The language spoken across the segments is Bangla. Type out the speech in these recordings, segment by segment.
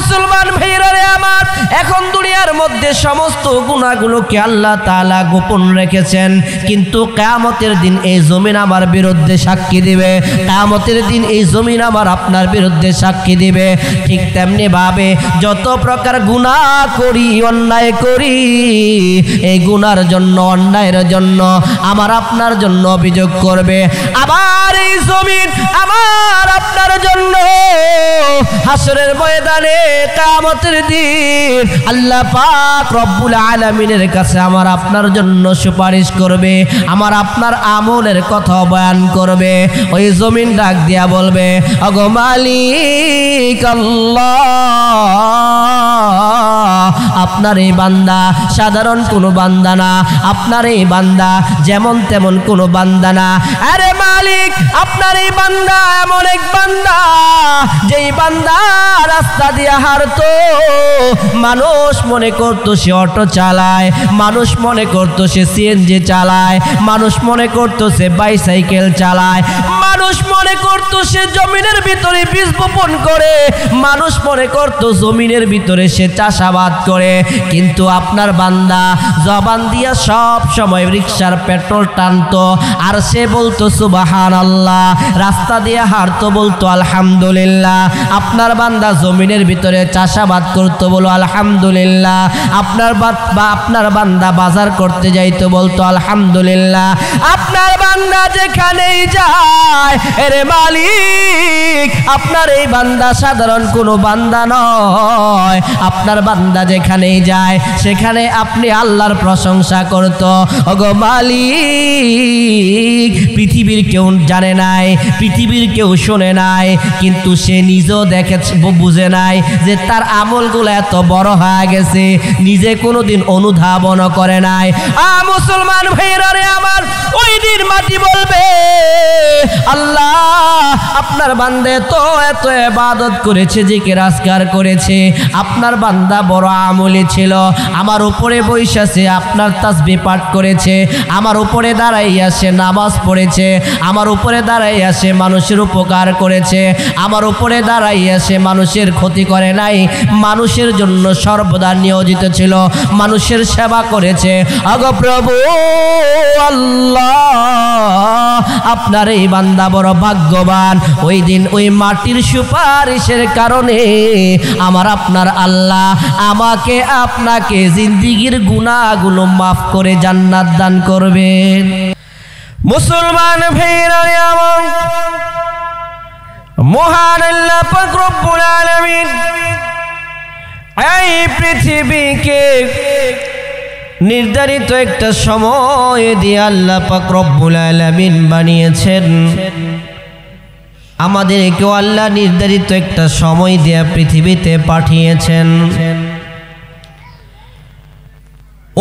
মুসলমান ভাইরা রে আমার, এখন দুনিয়ার মধ্যে সমস্ত গুনাহগুলোকে আল্লাহ তাআলা গোপন রেখেছেন, কিন্তু কিয়ামতের দিন এই জমিন আমার বিরুদ্ধে সাক্ষী দিবে। কিয়ামতের দিন এই জমিন আমার আপনার বিরুদ্ধে সাক্ষী দিবে। ঠিক তেমনি ভাবে যত প্রকার গুনাহ করি, অন্যায় করি, এই গুনার জন্য, অন্যায়ের জন্য আমার আপনার জন্য অভিযোগ করবে। আবার এই জমিন আমার আপনার জন্য হাসরের ময়দানে কিয়ামতের দিন আল্লাহ পাক রব্বুল আলামিনের কাছে আমার আপনার জন্য সুপারিশ করবে, আমার আপনার আমলের কথা বয়ান করবে। ওই জমিন ডাক দিয়া বলবে, ওগো মালিক আল্লাহ, আপনার এই বান্দা সাধারণ কোনো বান্দা না, আপনার এই বান্দা যেমন তেমন কোনো বান্দা না। আরে মালিক, আপনার এই বান্দা এমন এক বান্দা, যেই বান্দা রাস্তা দিয়ে হাঁটতো, মানুষ মনে করতো সে অটো চালায়, মানুষ মনে করতো সে সিএনজি চালায়, মানুষ মনে করতো সে বাইসাইকেল চালায়, মানুষ মনে করতো সে জমিনের ভিতরে বীজ বপন করে, মানুষ মনে করতো জমিনের ভিতরে সে চাষাবাদ করে। কিন্তু আপনার বান্দা জবান দিয়া সব সময় রিকশার পেট্রোল টানতো, আর সে বলতো সুবহানাল্লাহ, রাস্তা দিয়ে হাঁটতো বলতো আলহামদুলিল্লাহ। আপনার বান্দা জমিনের ভিতরে চাষাবাদ করতো, বলো আলহামদুলিল্লাহ। আপনার বান্দা বাজার করতে যাইতো, বলতো আলহামদুলিল্লাহ। আপনার বান্দা যেখানেই যায়, এরে মালিক, আপনার এই বান্দা সাধারণ কোনো বান্দা নয়। আপনার বান্দা যেখানেই যায় সেখানে আপনি আল্লাহর প্রশংসা করতো। ওগো মালিক, পৃথিবীর কেউ জানে নাই, পৃথিবীর কেউ শোনে নাই, কিন্তু সে নিজেও দেখেছে, বুঝে নাই যে তার আমলগুলো এত বড় হয়ে গেছে, নিজে কোনোদিন অনুধাবন করে নাই। মুসলমান ভাইরা রে আমার, ওই দিন মাটি বলবে, আল্লাহ, আপনার বান্দা তো এত ইবাদত করেছে, জিকির আজকার করেছে, আপনার বান্দা বড় আমলি ছিল, আমার উপরে বৈশাছে আপনার তাসবিহ পাঠ করেছে, আমার উপরে দাঁড়াইয়া সে নামাজ পড়েছে, আমার উপরে দাঁড়াইয়া সে মানুষের উপকার করেছে, আমার উপরে দাঁড়াইয়া সে মানুষের ক্ষতি করে নাই, মানুষের জন্য সর্বদা নিয়োজিত ছিল, মানুষের সেবা করেছে। ওগো প্রভু আল্লাহ, আপনার এই বান্দা বড় ভাগ্যবান। ওই দিন ওই মাটির সুপারিশের কারণে আমার আপনার আল্লাহ আমাকে আপনাকে জিন্দেগীর গুনাহগুলো মাফ করে জান্নাত দান করবেন। মুসলমান ভাইরা আমার, মহান আল্লাহ পাক রব্বুল আলামিন এই পৃথিবীকে নির্ধারিত একটা সময় দিয়ে আল্লাহ পাক রব্বুল আলামিন বানিয়েছেন। আমাদেরকেও আল্লাহ নির্ধারিত একটা সময় দিয়ে পৃথিবীতে পাঠিয়েছেন।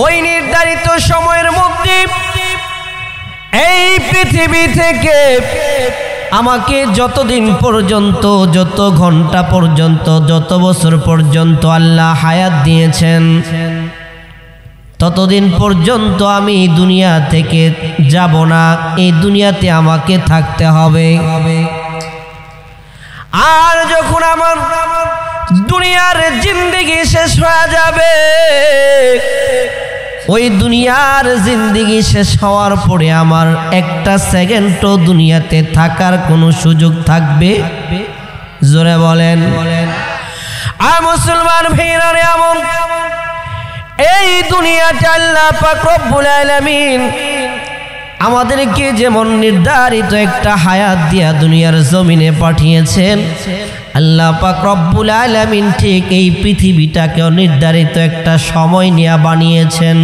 ওই নির্ধারিত সময়ের মধ্যে এই পৃথিবী থেকে আমাকে যতদিন পর্যন্ত, যত ঘন্টা পর্যন্ত, যত বছর পর্যন্ত আল্লাহ হায়াত দিয়েছেন, ততদিন পর্যন্ত আমি দুনিয়া থেকে যাব না, এই দুনিয়াতে আমাকে থাকতে হবে। আর যখন আমার দুনিয়ার জিন্দেগি শেষ হয়ে যাবে, ওই দুনিয়ার জিন্দেগি শেষ হওয়ার পরে আমার একটা সেকেন্ডও দুনিয়াতে থাকার কোনো সুযোগ থাকবে? জোরে বলেন। আর মুসলমান ভাইরা রে আমার, এই দুনিয়াতে আল্লাহ পাক রব্বুল আলামিন আমাদেরকে যেমন নির্ধারিত একটা হায়াত দিয়া দুনিয়ার জমিনে পাঠিয়েছেন, আল্লাহ পাক রব্বুল আলামিন ঠিক এই পৃথিবীটাকেও নির্ধারিত একটা সময় নিয়ে বানিয়েছেন।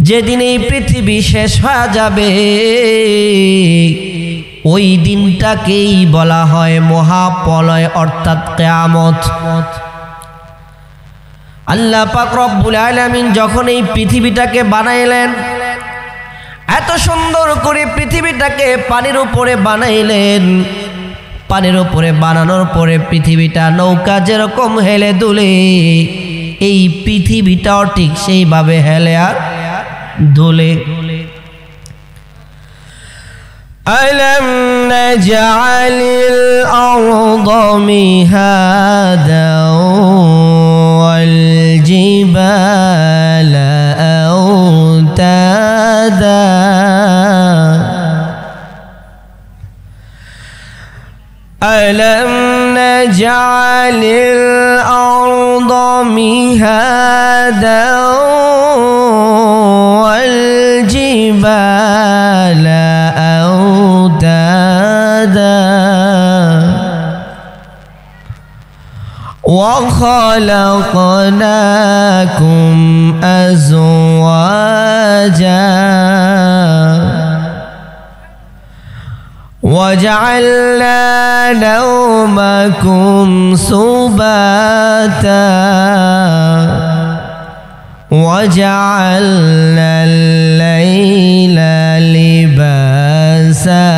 যেদিন এই পৃথিবী শেষ হয়ে যাবে, ওই দিনটাকেই বলা হয় মহাপ্রলয়, অর্থাৎ কিয়ামত। আল্লাহ পাক রব্বুল আলামিন যখন এই পৃথিবীটাকে বানাইলেন, এত সুন্দর করে পৃথিবীটাকে পানির উপরে বানাইলেন। পানির উপরে বানানোর পরে পৃথিবীটা নৌকা যেরকম হেলে দুলে, এই পৃথিবীটাও ঠিক সেইভাবে হেলে আর দুলে। ألم نجعل الأرض مهادا والجبال أوتادا ألم نجعل الأرض مهادا والجبال أوتادا وخلقناكم أزواجا وجعلنا نومكم سباتا وجعلنا الليل لباسا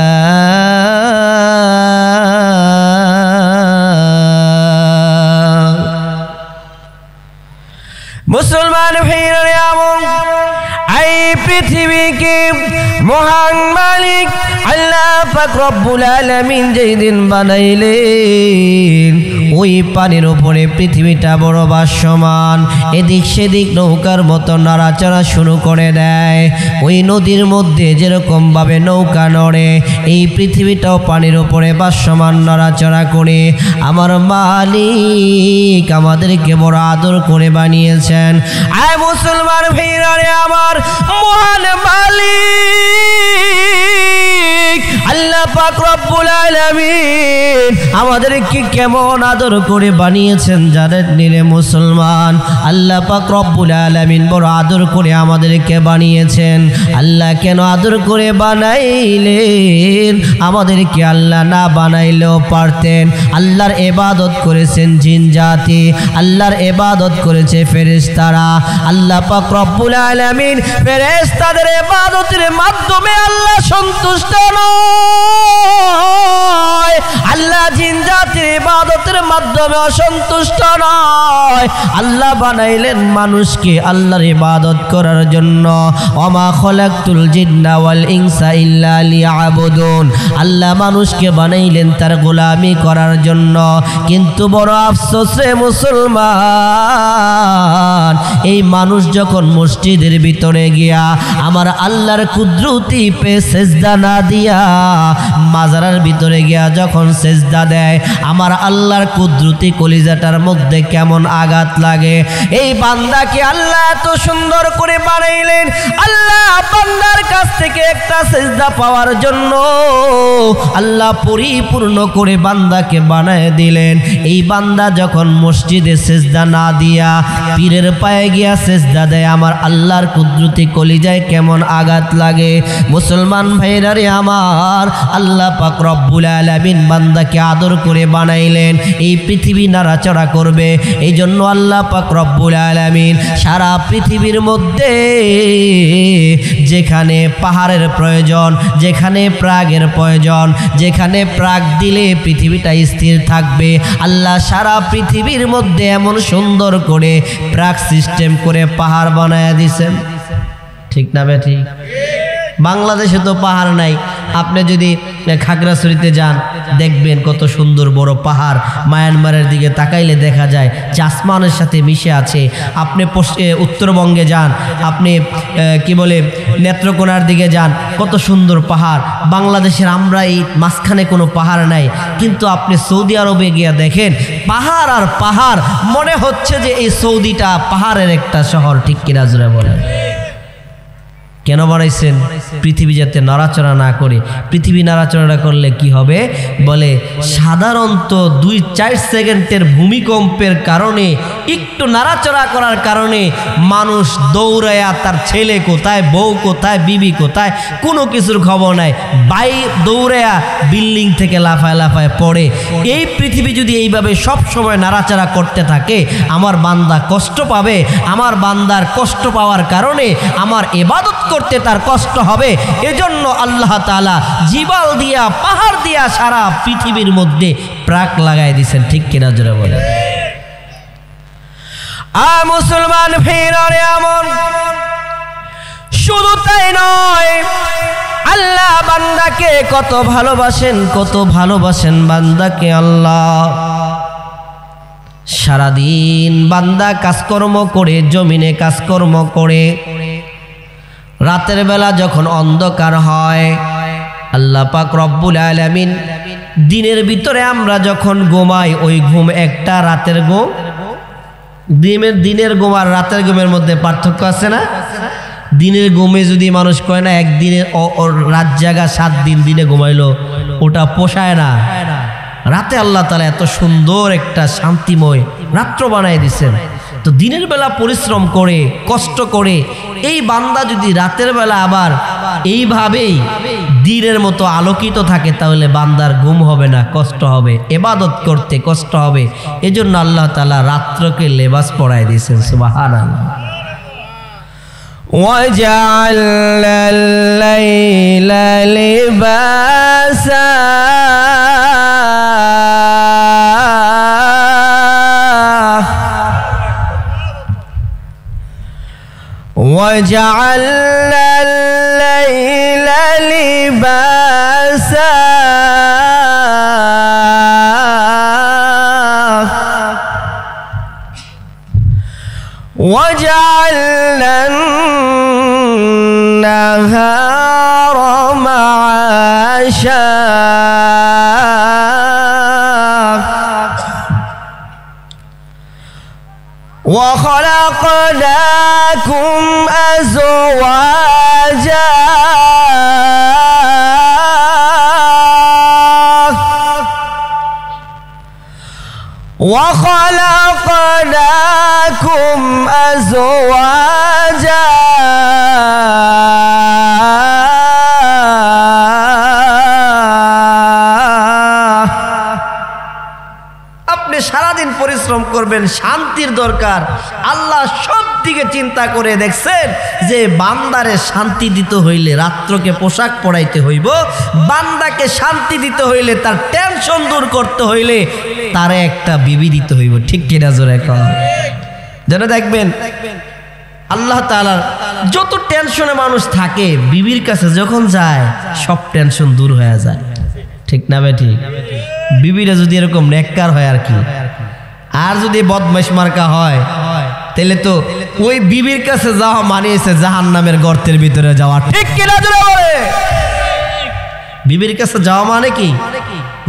মুসলমান ভাইরা আমার এই পৃথিবীকে মহান মালিক আল্লাহ পাক রব্বুল আলামিন যেদিন বানাইলেন ওই পানির উপরে পৃথিবীটা বড় ভাসমান, এদিক সেদিক নৌকার মতো নড়াচড়া শুরু করে দেয়। ওই নদীর মধ্যে যেরকম ভাবে নৌকা নড়ে এই পৃথিবীটাও পানির উপরে ভাসমান নড়াচড়া করে। আমার মালিক আমাদেরকে বড় আদর করে বানিয়েছেন। আয় মুসলমান ভাইরা আমার মহান মালিক আল্লাহ পাক রব্বুল আলামিন আমাদেরকে কেমন আদর করে বানিয়েছেন জানেন নিরে মুসলমান? আল্লাহ পাক রব্বুল আলামিন বড় আদর করে আমাদেরকে বানিয়েছেন। আল্লাহ কেন আদর করে বানাইলেন? আমাদেরকে আল্লাহ না বানাইলেও পারতেন। আল্লাহর ইবাদত করেছেন জিন জাতি, আল্লাহর ইবাদত করেছে ফেরেশতারা। আল্লাহ পাক রব্বুল আলামিন ফেরেশতাদের ইবাদতের মাধ্যমে আল্লাহ সন্তুষ্ট নয়, আল্লাহ জিন জাতির ইবাদতের মাধ্যমে অসন্তুষ্ট নয়। আল্লাহ বানাইলেন মানুষকে আল্লাহর ইবাদত করার জন্য। ওমা খলাকতুল জিন্না ওয়াল ইনসা ইল্লা লিয়াবুদুন। আল্লাহ মানুষকে বানাইলেন তার গোলামি করার জন্য। কিন্তু বড় আফসোস রে মুসলমান, এই মানুষ যখন মসজিদের ভিতরে গিয়া আমার আল্লাহর কুদরতি পে সেজদা না দিয়া মাজারের ভিতরে গিয়া যখন সেজদা দেয় আমার আল্লাহর কুদরতি কলিজাটার মধ্যে কেমন আঘাত লাগে। এই বান্দাকে আল্লাহ এত সুন্দর করে বানাইলেন, আল্লাহ বান্দার কাছ থেকে একটা সেজদা পাওয়ার জন্য আল্লাহ পরিপূর্ণ করে বান্দাকে বানায় দিলেন। এই বান্দা যখন মসজিদে সেজদা না দিয়া পীরের পায়ে গিয়া সেজদা দেয় আমার আল্লাহর কুদরতি কলিজায় কেমন আঘাত লাগে। মুসলমান ভাইরা রে আমার, আল্লাহ পাক রব্বুল আলামিন বান্দাকে আদর করে বানাইলেন এই পৃথিবী নাড়াচড়া করবে। এই জন্য আল্লাহ পাক রব্বুল আলামিন সারা পৃথিবীর মধ্যে যেখানে পাহাড়ের প্রয়োজন, যেখানে প্রাগের প্রয়োজন, যেখানে প্রাগ দিলে পৃথিবীটা স্থির থাকবে, আল্লাহ সারা পৃথিবীর মধ্যে এমন সুন্দর করে প্রাগ সিস্টেম করে পাহাড় বানায়া দিয়েছেন। ঠিক না বে ঠিক? বাংলাদেশে তো পাহাড় নাই। আপনি যদি খাগড়াছড়িতে যান দেখবেন কত সুন্দর বড় পাহাড়। মায়ানমারের দিকে তাকাইলে দেখা যায় যে আসমানের সাথে মিশে আছে। আপনি উত্তরবঙ্গে যান, আপনি কি বলে নেত্রকোনার দিকে যান, কত সুন্দর পাহাড়। বাংলাদেশের আমরা এই মাঝখানে কোনো পাহাড় নাই, কিন্তু আপনি সৌদি আরবে গিয়ে দেখেন পাহাড় আর পাহাড়, মনে হচ্ছে যে এই সৌদিটা পাহাড়ের একটা শহর। ঠিক কিনা জোরে বলেন? কেন বানাইছেন? পৃথিবী যাতে নড়াচড়া না করে। পৃথিবী নড়াচড়া করলে কি হবে? বলে সাধারণত 2-4 সেকেন্ডের ভূমিকম্পের কারণে, একটু নাড়াচড়া করার কারণে মানুষ দৌড়ায়া তার ছেলে কোথায়, বউ কোথায়, বিবি কোথায় কোনো কিছুর খবর নাই, দৌড়ায়া বিল্ডিং থেকে লাফায় লাফায় পড়ে। এই পৃথিবী যদি এইভাবে সব সময় নাড়াচড়া করতে থাকে আমার বান্দা কষ্ট পাবে। আমার বান্দার কষ্ট পাওয়ার কারণে আমার ইবাদত করতে তার কষ্ট হবে। এজন্য আল্লাহ তাআলা জিবাল দিয়া, পাহাড় দিয়া সারা পৃথিবীর মধ্যে প্রাক লাগাই দিয়েছেন। ঠিক কিনা জোরে বলে? মুসলমান ভাইরা আমার, শুধু তাই নয়, আল্লাহ বান্দাকে কত ভালোবাসেন বান্দাকে আল্লাহ। সারাদিন বান্দা কাজকর্ম করে, জমিনে কাজকর্ম করে, রাতের বেলা যখন অন্ধকার হয় আল্লাহ পাক রব্বুল আলামিন দিনের ভিতরে আমরা যখন ঘুমাই, ওই ঘুম একটা, রাতের ঘুম দিনের ঘুম আর রাতের ঘুমের মধ্যে পার্থক্য আছে না? দিনের ঘুমে যদি মানুষ কয় না একদিনে রাত জাগা 7 দিন দিনে ঘুমাইলো, ওটা পোষায় না। রাতে আল্লাহ তাআলা এত সুন্দর একটা শান্তিময় রাত্র বানায় দিয়েছেন। তো দিনের বেলা পরিশ্রম করে, কষ্ট করে এই বান্দা যদি রাতের বেলা আবার এইভাবেই দিনের মতো আলোকিত থাকে, তাহলে বান্দার ঘুম হবে না, কষ্ট হবে, ইবাদত করতে কষ্ট হবে। এজন্য আল্লাহ তাআলা রাত্রকে লেবাস পরায় দিয়েছেন। সুবহানাল্লাহ। وَجَعَلْنَا اللَّيْلَ لِبَاسًا وَجَعَلْنَا اللَّيْلَ لِبَاسًا وَجَعَلْنَا النَّهَارَ مَعَاشًا وَخَلَقْنَاكُمْ أَزْوَاجًا وَخَلَقْنَاكُمْ أَزْوَاجًا আপনি সারাদিন পরিশ্রম করবেন, শান্তির দরকার। আল্লাহ সব দিকে চিন্তা করে দেখছেন যে বান্দারে শান্তি দিতে হইলে রাত্রকে পোশাক পরাইতে হইব, বান্দাকে শান্তি দিতে হইলে তার টেনশন দূর করতে হইলে তারে একটা বিবি দিতে হইব। ঠিক কিনা জোরে কন? যেন দেখবেন আল্লাহ তাআলার যত টেনশনে মানুষ থাকে, বিবির কাছে যখন যায় সব টেনশন দূর হয়ে যায়। ঠিক না ভাই? ঠিক। বিবিরা যদি এরকম নেককার হয় আর কি, আর যদি বদমাইশ মার্কা হয়, তাহলে তো ওই বিবির কাছে যাওয়া মানিয়েছে জাহান্নামের গর্তের ভিতরে যাওয়া। ঠিক কিনা জোরে বলে? বিবির কাছে যাওয়া মানে কি?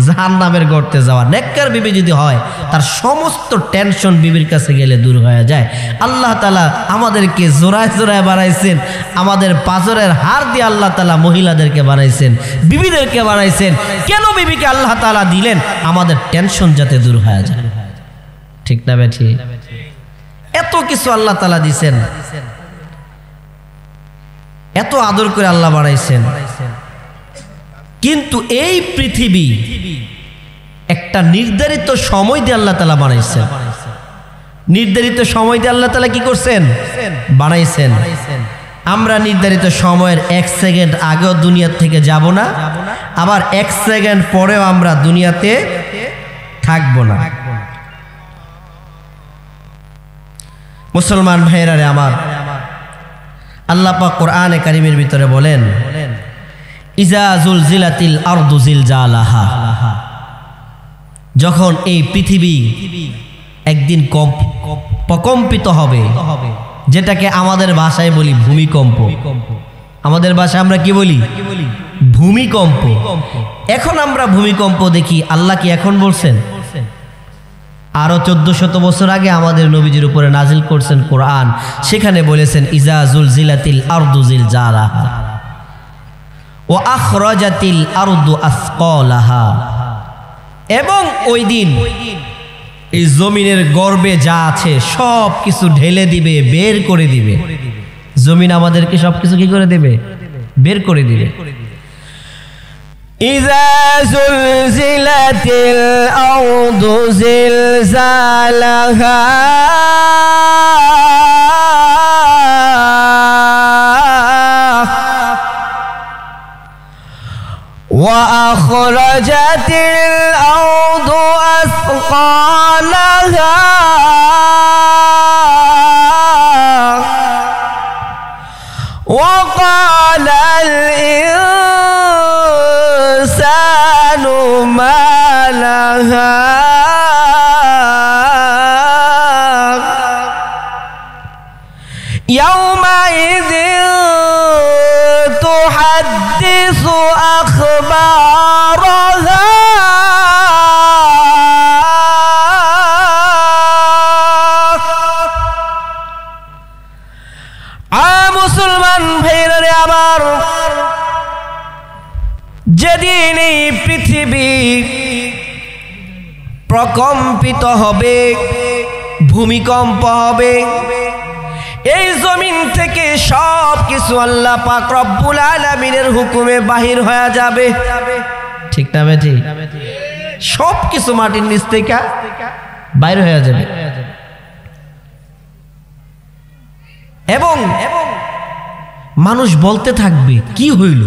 জাহান্নামের গর্তে যাওয়া। নেককার বিবি যদি হয়, তার সমস্ত টেনশন বিবির কাছে গেলে দূর হয়ে যায়। আল্লাহ তাআলা আমাদেরকে জোড়ায় জোড়ায় বানাইছেন, আমাদের পাজরের হাড় দিয়ে আল্লাহ তাআলা মহিলাদেরকে বানাইছেন, বিবিদেরকে বানাইছেন। কেন বিবিকে আল্লাহ তাআলা দিলেন? আমাদের টেনশন যাতে দূর হয়ে যায়। ঠিক না বেঠি? এত কিছু আল্লাহ তাআলা দিছেন, এত আদর করে আল্লাহ বানাইছেন। কিন্তু এই পৃথিবী একটা নির্ধারিত সময় দিয়ে আল্লাহ তাআলা বানাইছেন। নির্ধারিত সময় দিয়ে আল্লাহ তাআলা কি করছেন? বানাইছেন। আমরা নির্ধারিত সময়ের 1 সেকেন্ড আগেও দুনিয়া থেকে যাব না, আবার 1 সেকেন্ড পরেও আমরা দুনিয়াতে থাকবো না। মুসলমান ভাইরা রে আমার, আল্লাহ পাক কোরআনে কারীমের ভিতরে বলেন, ইজা জুলজিলাতিল আরদু জিলজালাহা, যখন এই পৃথিবী একদিন প্রকম্পিত হবে, যেটাকে আমাদের ভাষায় বলি ভূমিকম্প। আমাদের ভাষায় আমরা কি বলি? ভূমিকম্প। এখন আমরা ভূমিকম্প দেখি, আল্লাহ কি এখন বলছেন? আরো 1400 বছর আগে আমাদের নবীজির উপরে নাজিল করছেন কোরআন, সেখানে বলেছেন ইজা জুলজিলাতিল আরদু জিলজালাহা ওয়া আখরাজাতিল আরদু আসকালাহা, এবং ওই দিন এই জমিনের গর্ভে যা আছে সব কিছু ঢেলে দিবে, বের করে দিবে। জমিন আমাদেরকে সবকিছু কি করে দিবে? বের করে দিবে। ইজা জুলজিলাতিল আরদু জিলজালাহা وأخرجت الأرض أثقالها وقال الإنسان ইয়াউমাইযিন তুহাদ্দিসু আখবারাহা মুসলমান ভাইরা রে আমার, যেদিন এই পৃথিবী প্রকম্পিত হবে, ভূমিকম্প হবে, এই জমিন থেকে সব কিছু আল্লাহ পাক রব্বুল আলামিনের হুকুমে বাহির হয়ে যাবে। ঠিক না বেঠি? সব কিছু মাটির নিচ থেকে বাইর হয়ে যাবে এবং মানুষ বলতে থাকবে কি হইল।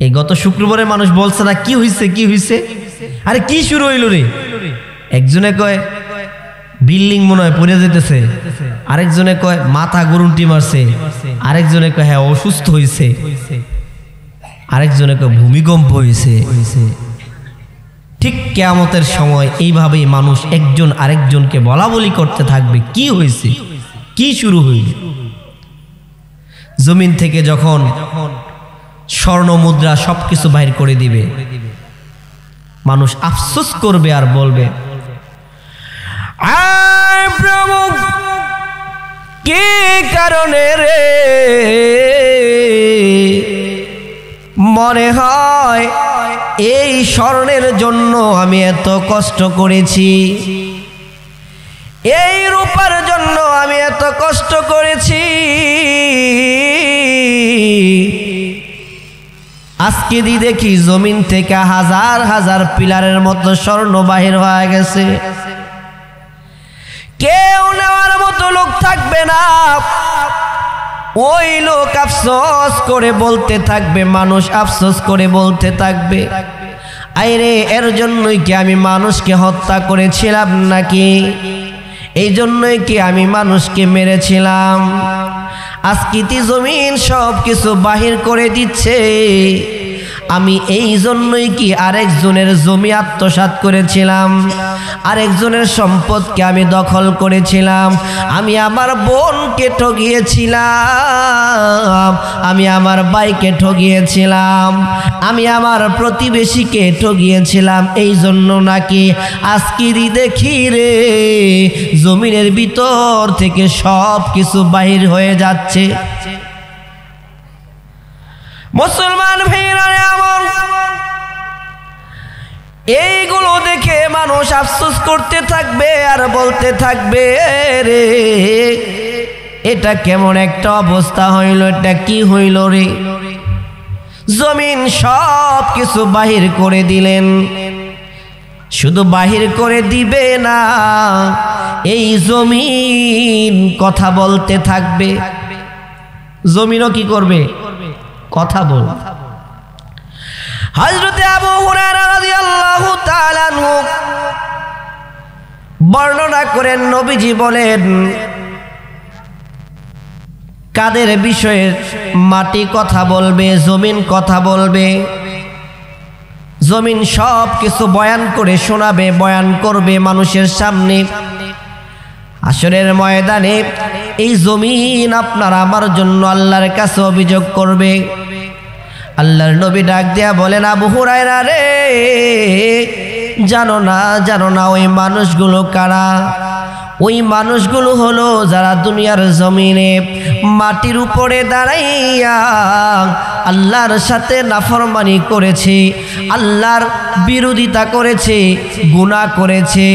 এই গত শুক্রবারে মানুষ বলছে না কি হইছে কি হইছে, আরে কি শুরু হইল রে। একজনে কয় বিল্ডিং মনে হয় পড়ে যেতেছে, আরেকজনে কয় মাথা গরুন্টি মারছে, আরেকজনে কয় হ্যাঁ অসুস্থ হইছে, আরেকজনে কয় ভূমিকম্প হইছে। ঠিক কিয়ামতের সময় এইভাবেই মানুষ একজন আরেকজনকে বলা বলি করতে থাকবে কি হয়েছে কি শুরু হইল। জমিন থেকে যখন স্বর্ণ মুদ্রা সবকিছু বাইর করে দিবে, মানুষ আফসোস করবে আর বলবে আয় প্রভু কি কারণে রে, মনে হয় এই স্বর্ণের জন্য আমি এত কষ্ট করেছি, এই রূপার জন্য আমি এত কষ্ট করেছি, আজকে দি দেখি জমিন থেকে হাজার হাজার পিলারের মতো স্বর্ণ বাহির হয়ে গেছে। কেউ নেওয়ার মতো লোক থাকবে না, ওই লোক আফসোস করে বলতে থাকবে, মানুষ আফসোস করে বলতে থাকবে আইরে এর জন্যই কি আমি মানুষকে হত্যা করেছিলাম নাকি, এই জন্যই কি আমি মানুষকে মেরেছিলাম। আজকে জমিন সব কিছু বাহির করে দিচ্ছে, আমি এই জন্যই কি আরেকজনের জমি আত্মসাৎ করেছিলাম, আরেকজনের সম্পদকে আমি দখল করেছিলাম, আমি আমার বোনকে ঠকিয়েছিলাম, আমি আমার ভাইকে ঠকিয়েছিলাম, আমি আমার প্রতিবেশীকে ঠকিয়েছিলাম, এই জন্য নাকি আজকে দেখি রে জমিনের ভিতর থেকে সব কিছু বাহির হয়ে যাচ্ছে। মুসলমান ভাইরা আমার, এইগুলো দেখে মানুষ আফসোস করতে থাকবে আর বলতে থাকবে রে এটা কেমন একটা অবস্থা হইল, এটা কি হইল রে। জমিন সব কিছু বাহির করে দিলেন, শুধু বাহির করে দিবে না, এই জমিন কথা বলতে থাকবে। জমিনও কি করবে? কথা বল। হযরতে আবু হুরায়রা রাদিয়াল্লাহু তাআলা আনহু বর্ণনা করেন, নবীজি বলেন কাদের বিষয়ে মাটি কথা বলবে, জমিন কথা বলবে। জমিন সব কিছু বয়ান করে শোনাবে, বয়ান করবে মানুষের সামনে। হাশরের ময়দানে এই জমিন আপনার আমার জন্য আল্লাহর কাছে অভিযোগ করবে। আল্লাহর নবী ডাক দিয়া বলেন, আবু হুরায়রা রে জানো না ওই মানুষগুলো কারা? ওই মানুষগুলো হলো যারা দুনিয়ার জমিনে মাটির উপরে দাঁড়াইয়া আল্লাহর সাথে নাফরমানি করেছে, আল্লাহর বিরোধিতা করেছে, গুনাহ করেছে,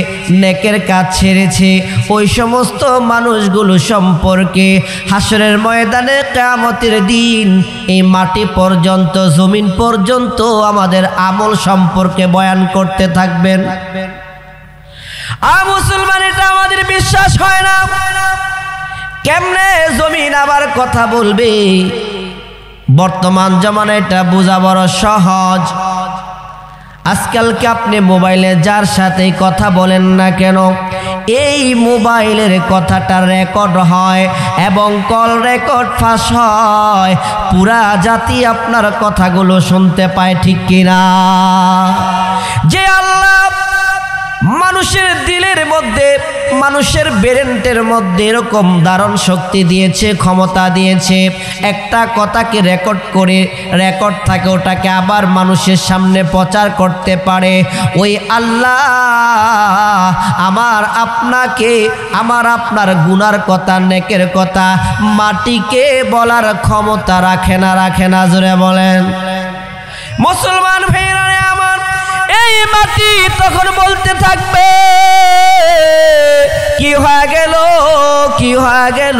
নেকের কাজ ছেড়েছে। ওই সমস্ত মানুষগুলো সম্পর্কে হাশরের ময়দানে কিয়ামতের দিন এই মাটি পর্যন্ত, জমিন পর্যন্ত আমাদের আমল সম্পর্কে বয়ান করতে থাকবেন। মুসলমান, এটা আমাদের বিশ্বাস হয় না। কেমনে জমিন আবার কথা বলবে? বর্তমান জামানায় এটা বোঝা বড় সহজ। আজকালকে আপনি মোবাইলে যার সাথে কথা বলেন না কেন, এই মোবাইলের কথাটা রেকর্ড হয় এবং কল রেকর্ড ফাঁস হয়, পুরা জাতি আপনার কথাগুলো শুনতে পায়, ঠিক কিনা? যে আল্লাহ মানুষের দিলের মধ্যে মানুষের ব্রেনের মধ্যে এরকম ধারণ শক্তি দিয়েছে, ক্ষমতা দিয়েছে, একটা কথাকে রেকর্ড করে রেকর্ড থাকে ওটাকে আবার মানুষের সামনে প্রচার করতে পারে। ওই আল্লাহ আমার আপনার গুনার কথা, নেকের কথা মাটিকে বলার ক্ষমতা রাখে না। জোরে বলেন মুসলমান ভাইরা আমার, এই মাটি তখন বলতে থাকবে কি হয়ে গেল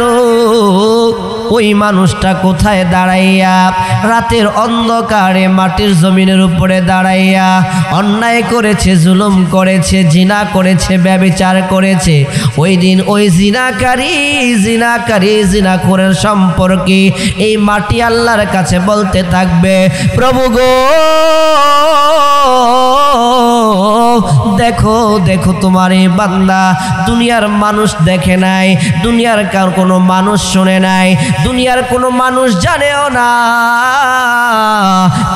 ওই মানুষটা কোথায় দাঁড়াইয়া রাতের অন্ধকারে মাটির জমিনের উপরে দাঁড়াইয়া অন্যায় করেছে, জুলুম করেছে, জিনা করেছে, ব্যভিচার করেছে। ওই দিন ওই জিনাখোরের সম্পর্কে এই মাটি আল্লাহর কাছে বলতে থাকবে, প্রভু গো দেখো তোমার এই বান্দা দুনিয়ার মানুষ দেখে নাই, দুনিয়ার কোনো মানুষ শুনে নাই, দুনিয়ার কোনো মানুষ জানেও না,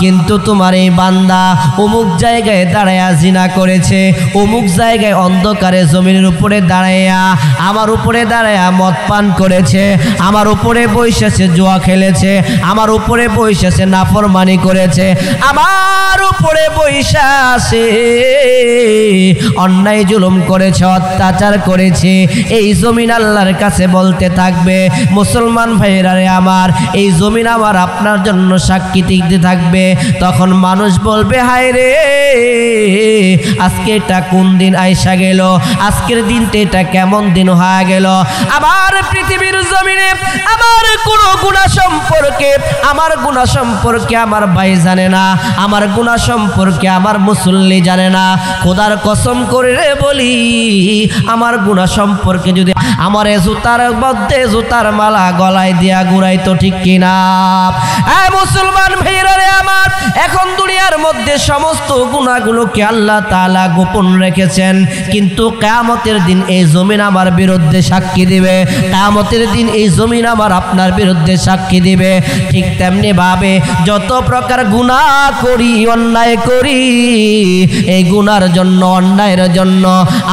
কিন্তু তোমার এই বান্দা অমুক জায়গায় দাঁড়ায়া জিনা করেছে, অমুক জায়গায় অন্ধকারে জমিনের উপরে দাঁড়াইয়া আমার উপরে দাঁড়ায়া মদ পান করেছে, আমার উপরে বসেছে জুয়া খেলেছে, আমার উপরে বসেছে নাফরমানি করেছে, আমার উপরে বসে আছে অন্যায় জুলুম করেছে, অত্যাচার করেছে। এই জমিন আল্লাহর কাছে বলতে থাকবে, মুসলমান ভাইরা রে আমার, এই জমিন আমার আপনার জন্য সাক্ষী দিতে থাকবে। তখন মানুষ বলবে, হায় রে আজকে এটা কোন দিন আইসা গেল, আজকের দিনটা এটা কেমন দিন হয়ে গেল। আবার পৃথিবীর জমিনে আমার কোনো গুনাহ সম্পর্কে আমার ভাই জানে না, আমার গুনাহ সম্পর্কে আমার মুসল্লি জানে না। খোদার কসম করে রে বলি, আমার গুনাহ সম্পর্কে যদি আমার জুতার মধ্যে জুতার মালা গলায় দিয়া ঘুরাইতো, ঠিক কিনা? মুসলমান ভাইরা রে আমার, এখন দুনিয়ার মধ্যে সমস্ত গুনাহগুলোকে আল্লাহ তাআলা গোপন রেখেছেন, কিন্তু কিয়ামতের দিন এই জমিন আমার বিরুদ্ধে সাক্ষী দিবে, কিয়ামতের দিন এই জমিন আমার আপনার বিরুদ্ধে সাক্ষী দিবে। ঠিক তেমনি ভাবে যত প্রকার গুনাহ করি, অন্যায় করি, এই গুনার জন্য, অন্যায়ের জন্য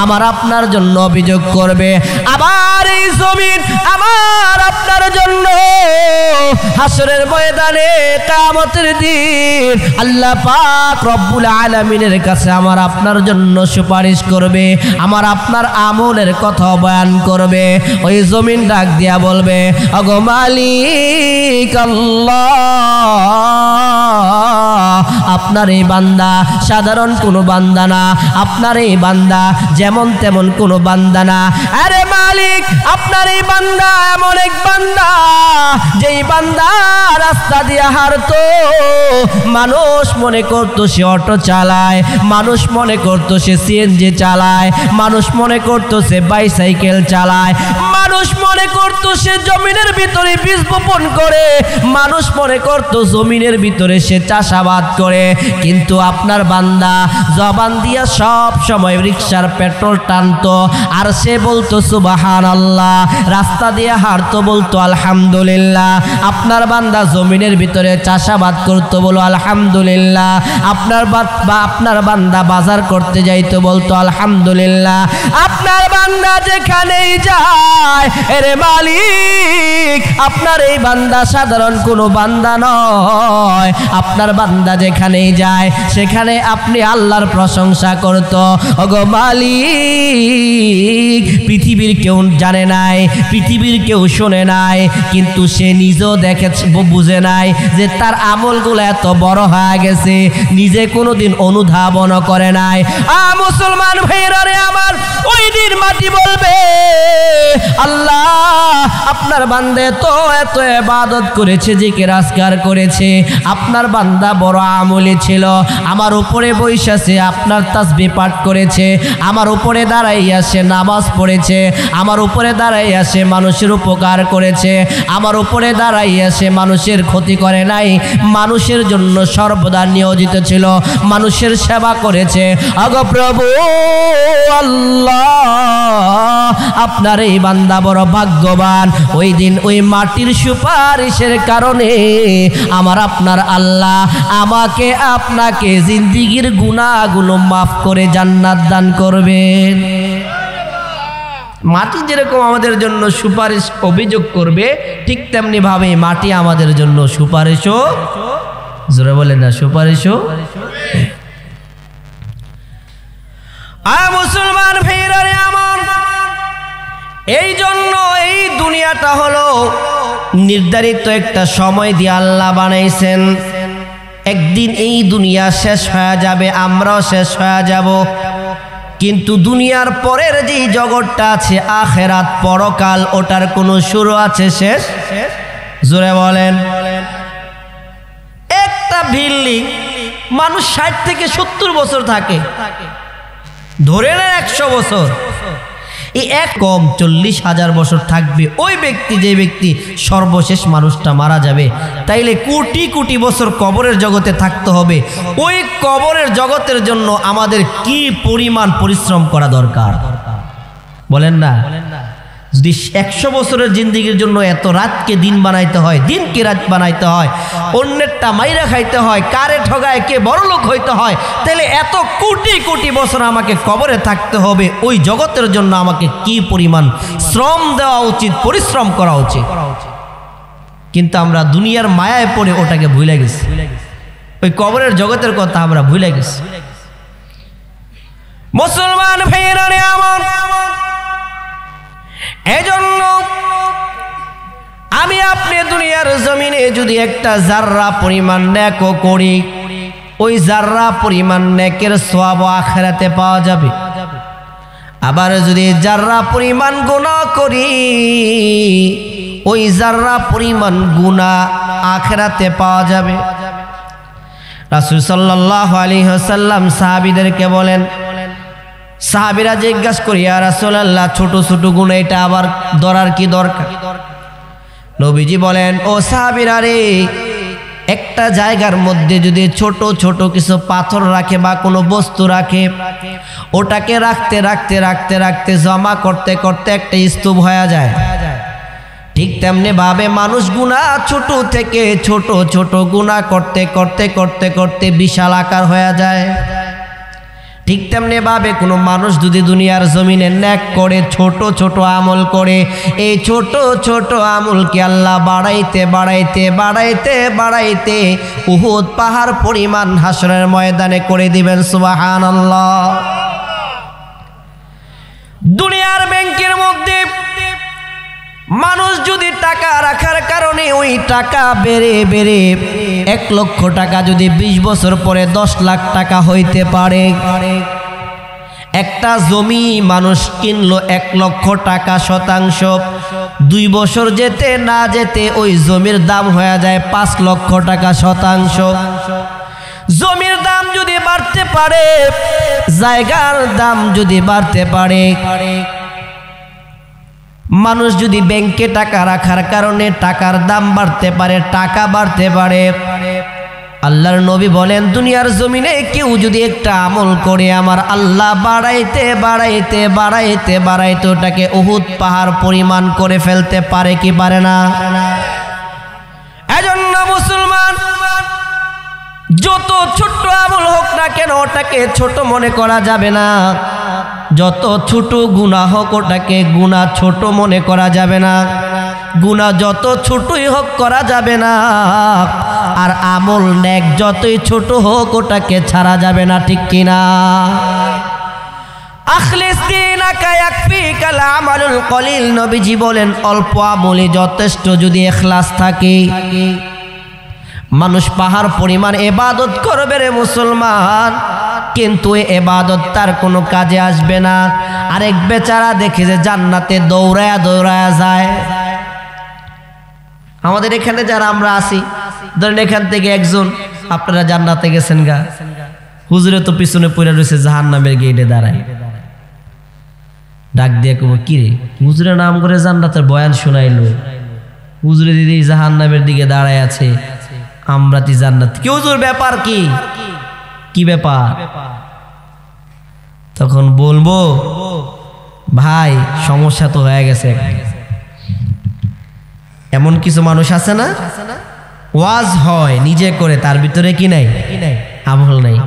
আমার আপনার জন্য অভিযোগ করবে। আবার এই জমিন আমার আপনার জন্য হাসরের ময়দানে কিয়ামতের দিন আল্লাহ পাক রব্বুল আলামিনের কাছে আমার আপনার জন্য সুপারিশ করবে, আমার আপনার আমলের কথা বয়ান করবে। ওই জমিন ডাক দিয়া বলবে, ওগো মালিক আল্লাহ, আপনার এই বান্দা সাধারণ কোনো বান্দা না, আপনার এই বান্দা যেমন তেমন কোনো বান্দা না। আরে মালিক, আপনার এই বান্দা এমন এক বান্দা, যেই বান্দা রাস্তা দিয়ে হাঁটতো, মানুষ মনে করতো সে অটো চালায়, মানুষ মনে করতো সে সিএনজি চালায়, মানুষ মনে করতো সে বাইসাইকেল চালায়, মানুষ মনে করতো সে জমিনের ভিতরে বীজ বপন করে, মানুষ মনে করতো জমিনের ভিতরে সে চাষাবাদ করে। কিন্তু আপনার বান্দা জবান দিয়া সব সময় রিকশার পেট্রোল টানতো, আর সে বলতো সুবহানাল্লাহ, রাস্তা দিয়ে হাঁটতো বলতো আলহামদুলিল্লাহ। আপনার বান্দা জমিনের ভিতরে চাষাবাদ করতো, বলো আলহামদুলিল্লাহ। আপনার বান্দা বাজার করতে যাইতো, বলতো আলহামদুলিল্লাহ। আপনার বান্দা যেখানেই যায়, এরে মালিক, আপনার এই বান্দা সাধারণ কোনো বান্দা নয়, আপনার বান্দা যেখানেই যায় সেখানে আপনি আল্লাহর প্রশংসা করতো। ওগো মালিক, পৃথিবীর কেউ জানে নাই, পৃথিবীর কেউ শোনে নাই, কিন্তু সে নিজেও দেখেছে, বুঝে নাই যে তার আমলগুলো এত বড় হয়ে গেছে, নিজে কোনোদিন অনুধাবন করে নাই। মুসলমান ভাইরা রে আমার, ওই দিন মাটি বলবে, আল্লাহ আপনার বান্দা এত ইবাদত করেছে, জিকির আজকার করেছে, আপনার বান্দা বড় আমলি ছিল, আমার উপরে বৈশাছে আপনার তাসবিহ পাঠ করেছে, আমার উপরে দাঁড়াইয়া সে নামাজ পড়েছে, আমার উপরে দাঁড়াইয়া সে মানুষের উপকার করেছে, আমার উপরে দাঁড়াইয়া সে মানুষের ক্ষতি করে নাই, মানুষের জন্য সর্বদা নিয়োজিত ছিল, মানুষের সেবা করেছে। ওগো প্রভু আল্লাহ, আপনার এই বান্দা বড় ভাগ্যবান। ওই দিন ওই মাটির সুপারিশের কারণে আমার আপনার আল্লাহ আমাকে আপনাকে জিন্দিগির গুনাহগুলো মাফ করে জান্নাত দান করবেন। মাটি যেরকম আমাদের জন্য সুপারিশ অভিযোগ করবে, ঠিক তেমনি ভাবে মাটি আমাদের জন্য সুপারিশও, জোরে বলেন না, সুপারিশও। মুসলমান ভাইরা আমার, এই জন্য এই দুনিয়াটা হলো নির্ধারিত একটা সময় দিয়ে আল্লাহ বানাইছেন। একদিন এই দুনিয়া শেষ হয়ে যাবে, আমরাও শেষ হয়ে যাব। কিন্তু দুনিয়ার পরের যে জগৎটা আছে আখেরাত, পরকাল, ওটার কোনো শুরু আছে শেষ? জোরে বলেন। একটা বিল্ডিং মানুষ 60 থেকে 70 বছর থাকে, ধরে নেন 100 বছর, এই এক কম 40,000 বছর থাকবে ওই ব্যক্তি, যে ব্যক্তি সর্বশেষ মানুষটা মারা যাবে। তাইলে কোটি কোটি বছর কবরের জগতে থাকতে হবে। ওই কবরের জগতের জন্য আমাদের কি পরিমাণ পরিশ্রম করা দরকার বলেন না? যদি 100 বছরের জিন্দেগির জন্য এত রাতকে দিন বানাইতে হয়, দিনকে রাত বানাইতে হয়, অন্যেরটা মাইরা খাইতে হয়, কারে ঠগায় কে বড়লোক হইতে হয়, তাহলে এত কোটি কোটি বছর আমাকে কবরে থাকতে হবে। ওই জগতের জন্য আমাকে কি পরিমাণ শ্রম দেওয়া উচিত, পরিশ্রম করা উচিত। কিন্তু আমরা দুনিয়ার মায়ায় পড়ে ওটাকে ভুলে গেছি, ওই কবরের জগতের কথা আমরা ভুলে গেছি। মুসলমান ভাইরা আমার, এজন্য আমি আপনি দুনিয়ার জমিনে যদি একটা জাররা পরিমাণ নেক করি, ওই জাররা পরিমাণ নেকের সওয়াব আখিরাতে পাওয়া যাবে। আবার যদি জাররা পরিমাণ গুনাহ করি, ওই জাররা পরিমাণ গুনাহ আখিরাতে পাওয়া যাবে। রাসূল সাল্লাল্লাহু আলাইহি ওয়াসাল্লাম সাহাবীদেরকে বলেন, সাহাবীরা জিজ্ঞাসা করি, ইয়া রাসূলুল্লাহ, ছোট ছোট গুনাহ এটা আবার ধরার কি দরকার? নবীজি বলেন, ও সাহাবীরা রে, একটা জায়গার মধ্যে যদি ছোট ছোট কিছু পাথর রাখে বা কোনো বস্তু রাখে, ওটাকে রাখতে রাখতে রাখতে রাখতে জমা করতে করতে একটা স্তূপ হয়ে যায়। ঠিক তেমনি ভাবে মানুষ গুনাহ ছোট থেকে ছোট ছোট গুনাহ করতে করতে করতে করতে বিশাল আকার হয়ে যায়। ঠিক তেমনি ভাবে কোনো মানুষ যদি দুনিয়ার জমিনে নেক করে, ছোট ছোট আমল করে, এই ছোট ছোট আমলকে আল্লাহ বাড়াইতে বাড়াইতে বাড়াইতে বাড়াইতে উহুদ পাহাড় পরিমাণ হাসরের ময়দানে করে দিবেন। সুবহানাল্লাহ। দুনিয়ার ব্যাংকের মধ্যে মানুষ যদি টাকা রাখার কারণে ওই টাকা বেড়ে বেড়ে 1 লক্ষ টাকা যদি 20 বছর পরে 10 লাখ টাকা হইতে পারে, একটা জমি মানুষ কিনলো 1 লক্ষ টাকা শতাংশ, 2 বছর যেতে না যেতে ওই জমির দাম হয়ে যায় 5 লক্ষ টাকা শতাংশ। জমির দাম যদি বাড়তে পারে, জায়গার দাম যদি বাড়তে পারে, মানুষ যদি ব্যাংকে টাকা রাখার কারণে টাকার দাম বাড়তে পারে, টাকা বাড়তে পারে, আল্লাহর নবী বলেন, দুনিয়ার জমিনে কেউ যদি একটা আমল করে আমার আল্লাহ বাড়াইতে বাড়াইতে বাড়াইতে বাড়াইতে ওটাকে উহুদ পাহাড় পরিমাণ করে ফেলতে পারে কি পারে না? এজন্য মুসলমান, যত ছোট্ট আমল হোক না কেন ওটাকে ছোট মনে করা যাবে না। যত ছোট গুনাহ হোক ওটাকে গুনাহ ছোট মনে করা যাবে না। গুনাহ যত ছোটই হোক করা যাবে না। আর আমল নেক যতই ছোট হোক ওটাকে ছাড়া যাবে না, ঠিক কিনা? আখলিস দীনাকা ইয়াকফিকাল আমালুল কলিল, নবীজি বলেন অল্প আমলে যথেষ্ট যদি ইখলাস থাকে। মানুষ পাহাড় পরিমাণ ইবাদত করবে রে মুসলমান, কিন্তু এই ইবাদত তার কোনো কাজে আসবে না। আরেক বেচারা দেখে যে জান্নাতে দৌড়ায়া দৌড়ায়া যায়। আমাদের এখানে যারা আমরা আছি, ধরেন এখান থেকে একজন আপনারা জান্নাতে গেছেন গা, হুজুরে তো পিছনে পড়ে রয়েছে জাহান্নামের গেটে দাঁড়ায়, ডাক দিয়ে কব, কি রে হুজুরের নাম করে জান্নাতের বয়ান শোনাইলো, হুজুরে দিদি জাহান্নামের দিকে দাঁড়ায় আছে, আমরা তি জান্নাত, কি হুজুর ব্যাপার কি? কি ব্যাপার? তখন বলবো, ভাই সমস্যা তো হয়ে গেছে। এমন কিছু মানুষ আছে না, ওয়াজ হয় নিজে করে, তার ভিতরে কি নাই? আমল নাই।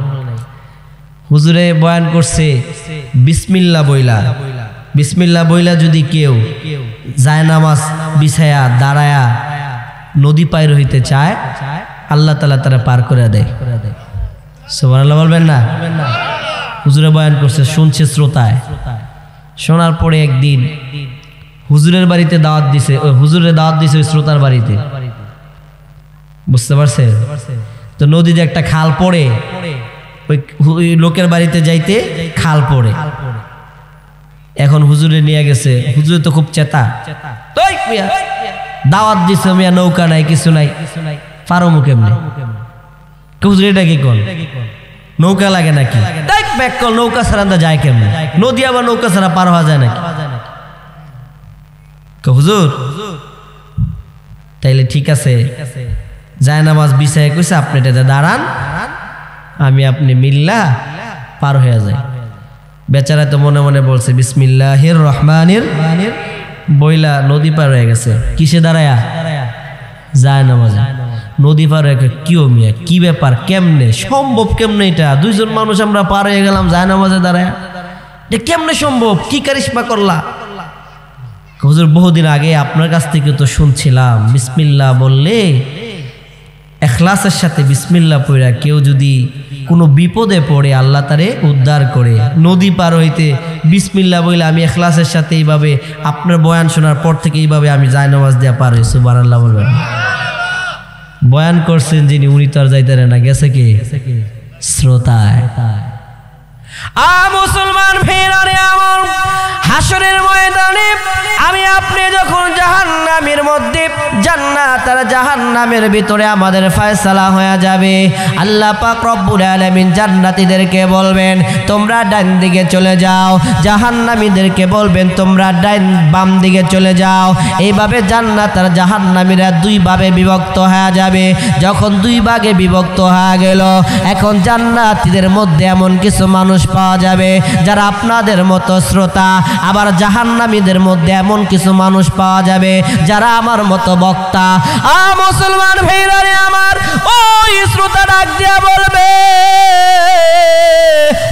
হুজুরে বয়ান করছে বিসমিল্লাহ বইলা, বিসমিল্লাহ বইলা যদি কেউ জায়নামাজ বিছায়া দাঁড়ায়া নদী পার হইতে চায়, আল্লাহ তাআলা তারা পার করে দেয়। সুবহানাল্লাহ বলবেন না? হুজুরে বয়ান করছে, শুনছে শ্রোতায়। শোনার পরে একদিন হুজুরের বাড়িতে দাওয়াত দিছে, ওই হুজুরের দাওয়াত দিছে ওই শ্রোতার বাড়িতে, বুঝতে পারছে? তো নদীতে একটা খাল পড়ে, ওই লোকের বাড়িতে যাইতে খাল পড়ে। এখন হুজুরে নিয়ে গেছে, হুজুরে তো খুব চেতা, দাওয়াত দিছে মিয়া, নৌকা নাই কিছু নাই, পারো মুখে হুজুর এটা কি কর, নৌকা লাগে নাকি? নৌকা ছাড়া যায় কেমন? নদী আবার নৌকা ছাড়া পার হওয়া যায় নাকি? হুজুর তাইলে ঠিক আছে, জায়নামাজ বিছায় কইছে আপনি এটাতে দাঁড়ান, আমি আপনি মিল্লা পার হয়ে যায়। বেচারা তো মনে মনে বলছে বিসমিল্লাহির রহমানির বইলা নদী পার হয়ে গেছে। কিসে দাঁড়ায়া? জায়নামাজ। নদী পার হয়ে কিও মিয়া, কি ব্যাপার, কেমনে সম্ভব, কেমনে এটা? দুইজন মানুষ আমরা পার হয়ে গেলাম জায়নামাজে দাঁড়ায়া, এটা কেমনে সম্ভব? কি কারিশমা করলা? হুজুর বহুদিন আগে আপনার কাছ থেকে তো শুনছিলাম বিসমিল্লাহ বললে, ইখলাসের সাথে বিসমিল্লাহ পড়া কেউ যদি কোনো বিপদে পড়ে আল্লাহ তারে উদ্ধার করে। নদী পার হইতে বিসমিল্লাহ বলে আমি ইখলাসের সাথে এইভাবে আপনার বয়ান শোনার পর থেকে এইভাবে আমি জায়নামাজ দেয়া পার হই। সুবহানাল্লাহ বলবেন। বয়ান করছেন যিনি, উনি তো আর যাইতে না, গেছে কে? শ্রোতায়। মুসলমান ভাইরা আমার, হাসরের ময়দানে আমি আপনি যখন জাহান্নামের মধ্যে, জান্নাত আর জাহান্নামের ভিতরে আমাদের ফয়সালা হয়ে যাবে, আল্লাহ পাক রব্বুল আলামিন জান্নাতীদেরকে বলবেন তোমরা ডান দিকে চলে যাও, জাহান্নামীদেরকে বলবেন তোমরা বাম দিকে চলে যাও। এইভাবে জান্নাত আর জাহান্নামীরা দুই ভাগে বিভক্ত হয়ে যাবে। যখন দুই ভাগে বিভক্ত হয়ে গেল, এখন জান্নাতীদের মধ্যে এমন কিছু মানুষ পাওয়া যাবে যারা আপনাদের মতো শ্রোতা, আবার জাহান্নামীদের মধ্যে এমন কিছু মানুষ পাওয়া যাবে যারা আমার মতো বক্তা। মুসলমান ভাইরা আমার, ওই শ্রোতা ডাক দিয়া বলবে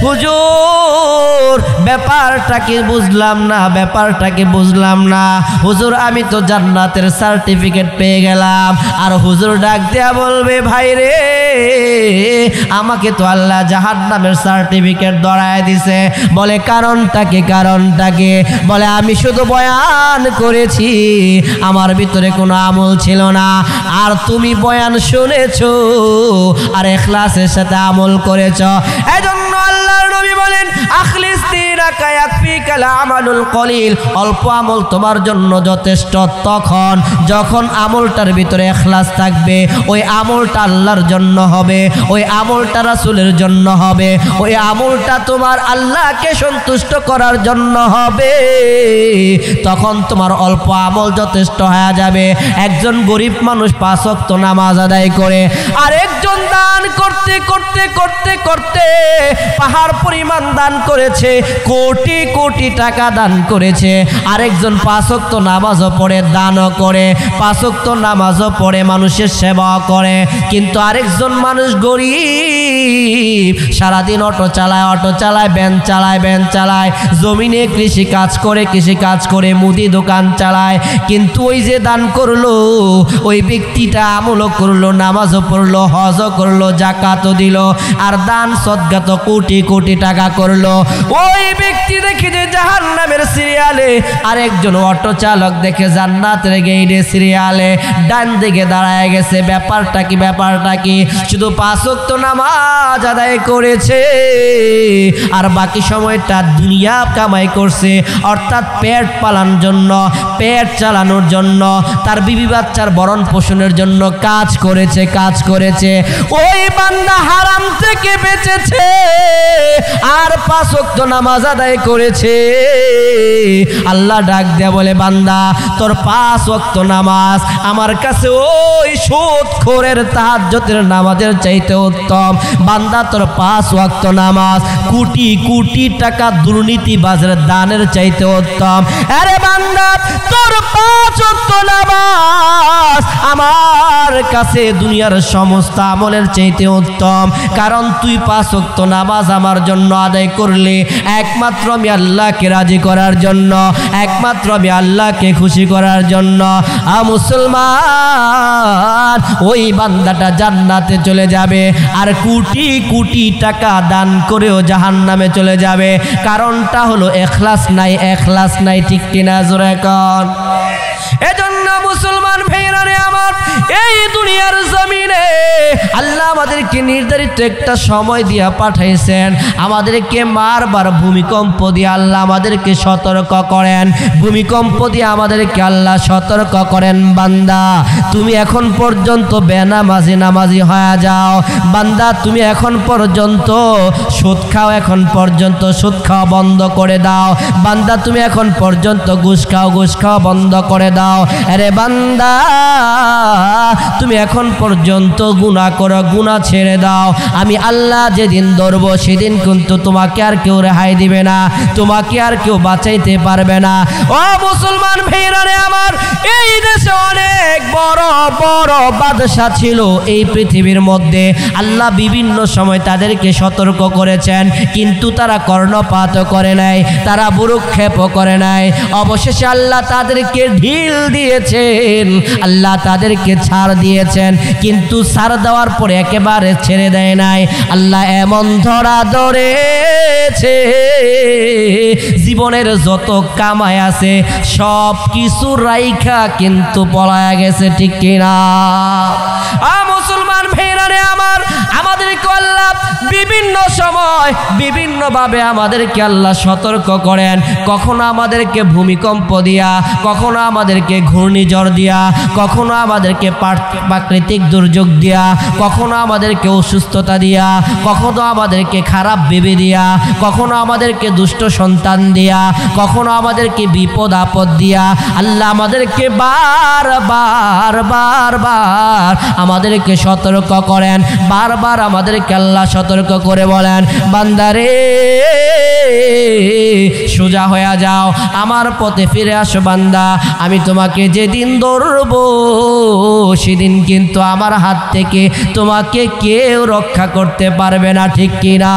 হুজুর ব্যাপারটা কি বুঝলাম না, ব্যাপারটা কি বুঝলাম না হুজুর, আমি তো জান্নাতের সার্টিফিকেট পেয়ে গেলাম। আর হুজুর ডাক দিয়া বলবে ভাই রে, আমাকে তো আল্লাহ জাহান্নামের সার্টিফিকেট ধরায় দিছে। বলে কারণটা কি? কারণটা কি? বলে আমি শুধু বয়ান করেছি, আমার ভিতরে কোনো আমল ছিল না। আর তুমি বয়ান শুনেছো আর ইখলাসের সাথে আমল করেছো, এজন্য আল্লাহর নবী বলেন আখলিস দীনাকা ইয়াকফিকাল আমালুল কলিল, অল্প আমল তোমার জন্য যথেষ্ট তখন যখন আমলটার ভিতরে ইখলাস থাকবে। ওই আমলটা আল্লাহর জন্য হবে, ওই আমলটা রাসূলের জন্য হবে, ওই আমলটা তোমার আল্লাহকে সন্তুষ্ট করার জন্য হবে। তখন তোমার অল্প আমল যথেষ্ট হয়ে যাবে। একজন গরিব মানুষ 5 ওয়াক্ত নামাজ আদায় করে, আর একজন দান করতে করতে করতে করতে পাহাড় পরিমাণ দান করেছে, কোটি কোটি টাকা দান করেছে। আরেকজন 5 ওয়াক্ত নামাজও পড়ে, দানও করে, 5 ওয়াক্ত নামাজও পড়ে, মানুষের সেবা করে। কিন্তু আরেকজন মানুষ গরিব, সারাদিন অটো চালায়, ভ্যান চালায়, জমিনে কৃষি কাজ করে, মুদি দোকান চালায়। কিন্তু ওই যে দান করলো, ওই ব্যক্তিটা আমলও করলো, নামাজও পড়লো, হজও করলো, যাকাতও দিল, আর দান সদকা তো কোটি কোটি টাকা করলো। ওই ব্যক্তি দেখে যে জাহান্নামের সিরিয়ালে, আরেকজন অটো চালক দেখে জান্নাতের গেইটে সিরিয়ালে ডান দিকে দাঁড়ায় গেছে। ব্যাপারটা কি? ব্যাপারটা কি? শুধু 5 ওয়াক্ত নামাজ আদায় করেছে, আর বাকি সময়টা দুনিয়া কামাই করছে, অর্থাৎ পেট পালানোর জন্য, পেট চালানোর জন্য, তার বিবি বাচ্চার ভরণ পোষণের জন্য কাজ করেছে। ওই বান্দা হারাম থেকে বেঁচেছে আর 5 ওয়াক্ত নামাজ আদায় করেছে। আল্লাহ ডাক দেয়া বলে বান্দা, তোর 5 ওয়াক্ত নামাজ আমার কাছে ওই সুদখোরের তাহাজ্জুদের নামাজের চাইতে উত্তম। বান্দা তোর 5 ওয়াক্ত নামাজ কোটি কোটি টাকা দুর্নীতিবাজের দানের চাইতে উত্তম। আরে বান্দা তোর 5 ওয়াক্ত নামাজ আমার কাছে দুনিয়ার সমস্ত আমলের চাইতে উত্তম, কারণ তুই 5 ওয়াক্ত নামাজ আমার জন্য আদায় করলে একমাত্র আমি আল্লাহকে রাজি করার জন্য, একমাত্র আমি আল্লাহকে খুশি করার জন্য। মুসলমান ওই বান্দাটা জান্নাতে চলে যাবে, আর কোটি কোটি টাকা দান করেও জাহান্নামে চলে যাবে। কারণটা হলো ইখলাস নাই, ইখলাস নাই, ঠিক কিনা জোরে কর। এজন্য মুসলমান ভাইরা রে আমার, এই দুনিয়ার জমিনে আল্লাহ আমাদেরকে নির্ধারিত একটা সময় দিয়া পাঠাইছেন, আমাদেরকে বারবার ভূমিকম্প দিয়ে আল্লাহ আমাদেরকে সতর্ক করেন, ভূমিকম্প দিয়ে আমাদেরকে আল্লাহ সতর্ক করেন, বান্দা তুমি এখন পর্যন্ত বেনামাজি নামাজি হয়ে যাও, বান্দা তুমি এখন পর্যন্ত সুদ খাও, এখন পর্যন্ত সুদ খাওয়া বন্ধ করে দাও, বান্দা তুমি এখন পর্যন্ত ঘুষ খাও, ঘুষ খাওয়া বন্ধ করে দাও। আরে বান্দা তুমি এখন পর্যন্ত গুনাহ করো, গুনাহ ছেড়ে দাও, আমি আল্লাহ যেদিন ধরব সেদিন কিন্তু তোমাকে আর কেউ রেহাই দিবে না, তোমাকে আর কেউ বাঁচাইতে পারবে না। ও মুসলমান ভাইরা রে আমার, এই দেশে অনেক বড় বড় বাদশা ছিল এই পৃথিবীর মধ্যে, আল্লাহ বিভিন্ন সময় তাদেরকে সতর্ক করেছেন, কিন্তু তারা কর্ণপাত করে নাই, তারা ভ্রুক্ষেপ করে নাই। অবশেষে আল্লাহ তাদেরকে ঢিল দিয়েছেন, আল্লাহ তাদেরকে ছাড় দিয়েছেন, কিন্তু ছাড় দেওয়ার পরে একেবারে ছেড়ে দেয় নাই। আল্লাহ এমন ধরা ধরেছে, জীবনের যত কামাই আছে সব কিছু রাইখা কিন্তু পলায়া গেছে, ঠিক কিনা? মুসলমান ভাইরা রে আমার, আমাদেরকে আল্লাহ বিভিন্ন সময় বিভিন্নভাবে আমাদেরকে আল্লাহ সতর্ক করেন, কখনো আমাদেরকে ভূমিকম্প দিয়া, কখনো আমাদেরকে ঘূর্ণিঝড় দিয়া, কখনো আমাদেরকে প্রাকৃতিক দুর্যোগ দিয়া, কখনো আমাদেরকে অসুস্থতা দিয়া, কখনো আমাদেরকে খারাপ ভেবে দিয়া, কখনো আমাদেরকে দুষ্ট সন্তান দিয়া, কখনো আমাদেরকে বিপদ আপদ দিয়া আল্লাহ আমাদেরকে বারবার বারবার আমাদেরকে সতর্ক করেন, বারবার আমাদেরকে আল্লাহ সতর্ক করে বলেন, বান্দারে সোজা হয়ে যাও, আমার পথে ফিরে আসো বান্দা, আমি তোমাকে যেদিন ধরব সেদিন কিন্তু আমার হাত থেকে তোমাকে কেউ রক্ষা করতে পারবে না, ঠিক কিনা?